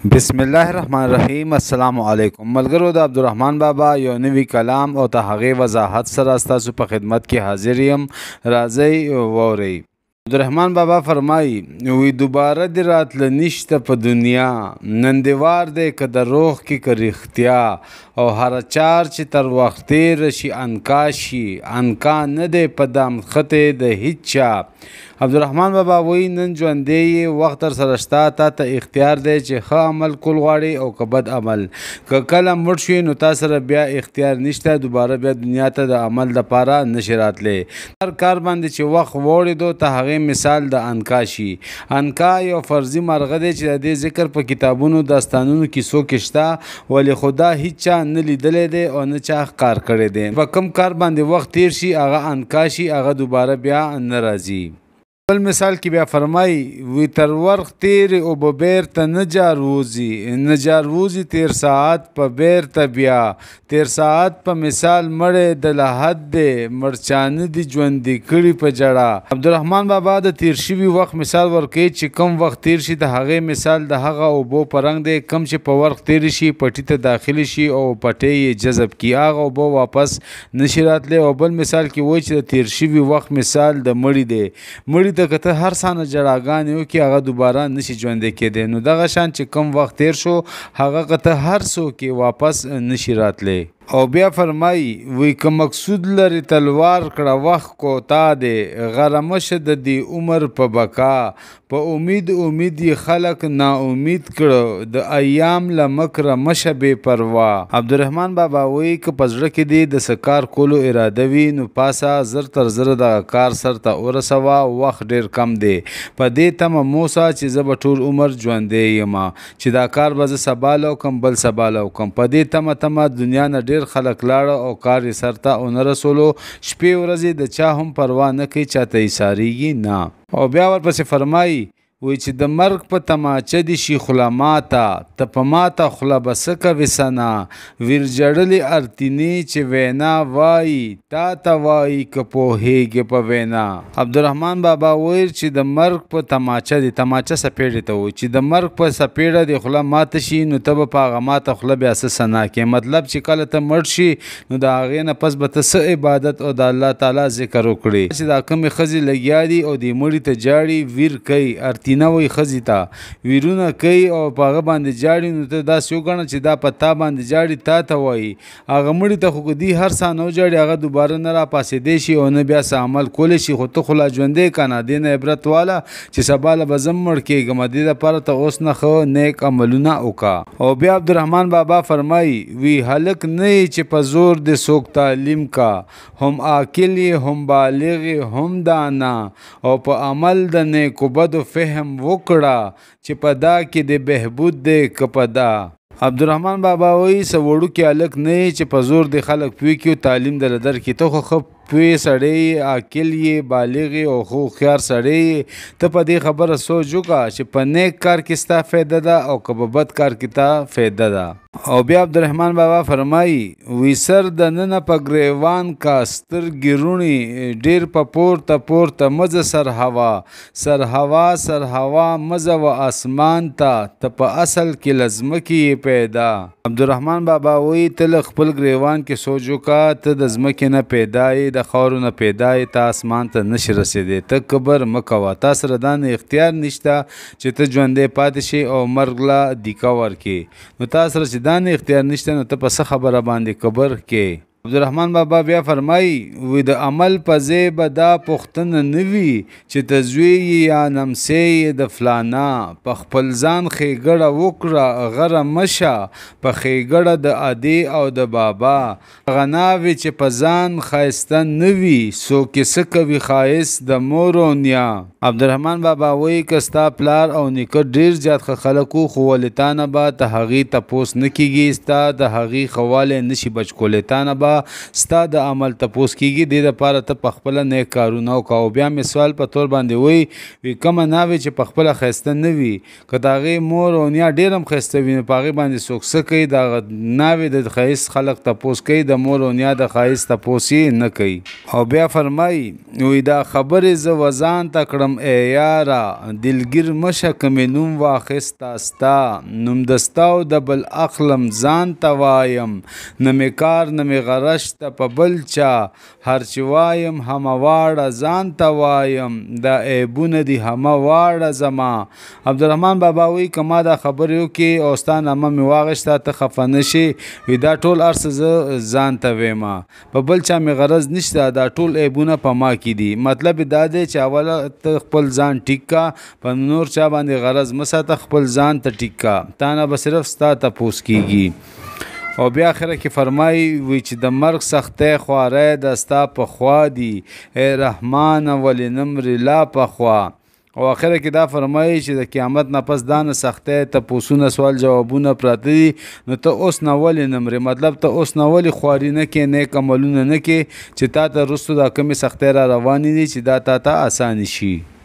بسم الله الرحمن الرحیم. السلام علیکم ملګرو. د عبدالرحمن بابا یو نوی کلام او ته هغې وضاحت سره ستاسو په خدمت کې حاضر یم. راځئ واورئ. عبدالرحمن بابا فرمایي وی دوباره دی راتله نشته په دنیا، نندوار دی که د روح کې که رښتیا، او هر چار چې تر وخت تېر شي انکا شي، انکا نه دی په دامخطې د هیڅ چا. عبدالرحمن بابا وی نن ژوندی یې، وخت در سره شته، تا ته اختیار دی چې ښه عمل کول غواړې او که بد عمل. که کله مړ شوې نو تا سره بیا اختیار نشته، دوباره بیا دنیا ته د عمل دپاره نشي راتلی. هر کار باندې چې وخت واوړېدو ته هغې مثال د انکا شي. انکا یو فرضي مرغه دی چې د دې ذکر په کتابونو داستانونو کیسو کې شته، ولې خدا هیڅ چا نه لیدلی دی او نه چا ښکار کړی دی. په کوم کار باندې وخت تیر شي هغه انکا شي، هغه دوباره بیا نه راځي. بل مثال کې بیا فرمایي وی تر وخت تېرې اوبه بیرته نه جاروزي، نه جاروزي تیر ساعت په بیرته بیا. تیر ساعت په مثال مړی د لحد دی، مړچانه دي ژوندي کړي په جړه. عبدالرحمن بابا د تیر شوي وخت مثال ورکوي چې کم وخت تیر شي د هغې مثال د هغه اوبو په رنګ دی کم چې په وخت تېرې شي، پټي ته داخلي شي او پټۍ یې جذب کړي، هغه اوبه واپس نشي راتلی. او بل مثال کې وایي چې د تیر شوي وخت مثال د مړي دی. مړي ته که ته هر څانه جړاګانې وکړي هغه دوباره نشي ژوندی کېدی. نو دغه شان چې کم وخت تیر شو هغه که ته هر څوک واپس نشي راتلی. او بیا فرمایي وی که مقصود لري تلوار کړه وخت کوتا دی، غرمشه د دې عمر په بقا. په امید یې خلق نا امید کړه، د ایام له مکره مشه بې پروا. عبدالرحمن بابا وی که په زړه کې دی د څه کار کولو اراده وي نو پاسه زر تر زره دغه کار سرته ورسوه، وخت ډېر کم دی. په دې تمه موسه چې زه به ټول عمر ژوندی یم، چې دا کار به زه سبا لوکم بل سبا لوکم. په دې تمه دنیا نه ډېر خلک لاړه او کار یې سرته ونه رسولو. شپې ورځې د چا هم پروا نه کوي، چاته یې ساریږي نه. او بیا ورپسې فرمایي وی چې د مرګ په تماچه دي شي خوله ماته، ته په ماته خوله به څه کوې سنه. ویر جړلې ارتینې چې وینا وایي تا ته وایي که پوهېږې په وینا. عبدالرحمن بابا ویل چې د مرګ په تماچه دي، تماچه سپېړې ته وایي، چې د مرګ په سپېړه دې خوله ماته شي نو ته به په هغه ماته خوله بیا څه سنا کې. مطلب چې کله ته مړ شي نو د هغې نه پس به ته څه عبادت او د الله تعالی ذکر وکړې. چې دا کومې ښځې لګیا دي او دې مړي ته جاړي، ویر کوي نه وي ښځې ته ویرونه کوي او په هغه باندې جاړي، نو ته داسې وګڼه چې دا په تا باندې جاړي، تا ته وایي. هغه مړي ته خو دی هر څه نه وجاړي، هغه دوباره نه راپاسېدی شي او نه بیا څه عمل کولی شي. خو ته خو لا ژوندی که نه، دې نه عبرت واله چې سبا له به زه مړ کېږم، دې دپاره ته اوس نه ښه نیک عملونه وکړه. او بیا عبدالرحمن بابا فرمایي وی هلک نه یې چې په زور دې څوک تعلیم کا، هم عاقل یې هم بالغ یې هم دانا، او په عمل د نیکو بدو فهم وکړه چې په دا کې د بهبود دی که په دا. عبدالرحمن بابا وایي څه وړوکی هلک نه یې چې په زور د خلک پوه کړي او تعلیم درله درکړي. ته خو ښه پوه سړی، عاقل یې، بالغ یې او ښه هوښیار سړی یې. ته په دې خبره سوچ وکړه چې په نیک کار کې ستا فایده ده او که په بد کار کې تا فایده ده. او بیا عبدالرحمن بابا فرمایي وی سر د ننه په ګریوان کا، سترګې روڼې ډېر په پورته مزه سر هوا مزه و آسمان ته په اصل کې له ځمکې یې پیدا. عبدالرحمن بابا وی ته له خپل ګریوان کې سوچ وکړه، ته د ځمکې نه پیدا یې، د خاورو نه پیدا یې، ته اسمان ته نشي رسېدی. ته کبر مه کوه، تا سره دا نه اختیار نشته چې ته ژوندی پاتې شي او مرګ له دیکه ورکړي. نو تا سره چې دا نه اختیار نشته نو ته په څه خبره باندې کبر کې. عبدالرحمن بابا بیا فرمایي وی د عمل په ځای به دا پوښتنه نه وي چې ته زوی یا نمسی یې د فلانا. په خپل ځان ښېګړه وکړه، غره مشه په ښېګړه د ادې او د بابا. هغه ناوې چې په ځان ښایسته نه وي، څوک یې څه کوي ښایست د مور او نیا. عبدالرحمن بابا وایي که ستا پلار او نیکه ډېر زیات ښه خلک وو، خو ولې تا نه به د هغې تپوس نه کېږي، ستا د هغې ښه والی نشي بچ کولی، تا نه به به ستا د عمل تپوس کیږي دې دپاره ته په خپله نیک کارونه وکړه. او بیا مې سوال په تور باندې وی کومه ناوې چې په خپله ښایسته نه وي که د هغې مور او نیا ډېر هم ښایسته وي نو په هغې باندې څوک څه کوي دغه ناوې د ښایست خلک تپوس کوي د مور او نیا د ښایست تپوس یې نه کوي. او بیا فرمایي وی دا خبرې زه وځان ته کړم ای یاره دلګیر مشه که مې نوم واخسته ستا نوم د ستا او د بل اخلم ځان ته وایم نه مې کار نه مې غرض شته په بل چا هر چې وایم همه واړه ځان ته وایم دا عیبونه دي همه واړه زما. عبدالرحمن بابا وی که ما دا خبرې وکړې او ستا نامه مې واغېسته ته خفه نه شې وی دا ټول هر څه زه ځان ته ویمه په بل چا مې غرض نشته دا ټول عیبونه په ما کې دي. مطلب دا دی چې اوله ته خپل ځان ټیک کا په نور چا باندې غرض مه ساته خپل ځان ته ټیک کا تا نه به صرف ستا تپوس کیږي. او بیا آخره کې فرمایي وی چې د مرګ سختۍ خواری د ستا په خوا دي ای رحمانه ولې نه مرې لا پخوا. او آخره کې دا فرمایي چې د قیامت نه پس دا نه سختۍ تپوسونه سوال جوابونه پراته دي نو ته اوس نه ولې نه مرې مطلب ته اوس نه ولې خواري نه کې نیک عملونه نه کې چې تا ته وروستو دا کمې سختۍ را روانې دي چې دا تا ته اسانې شي.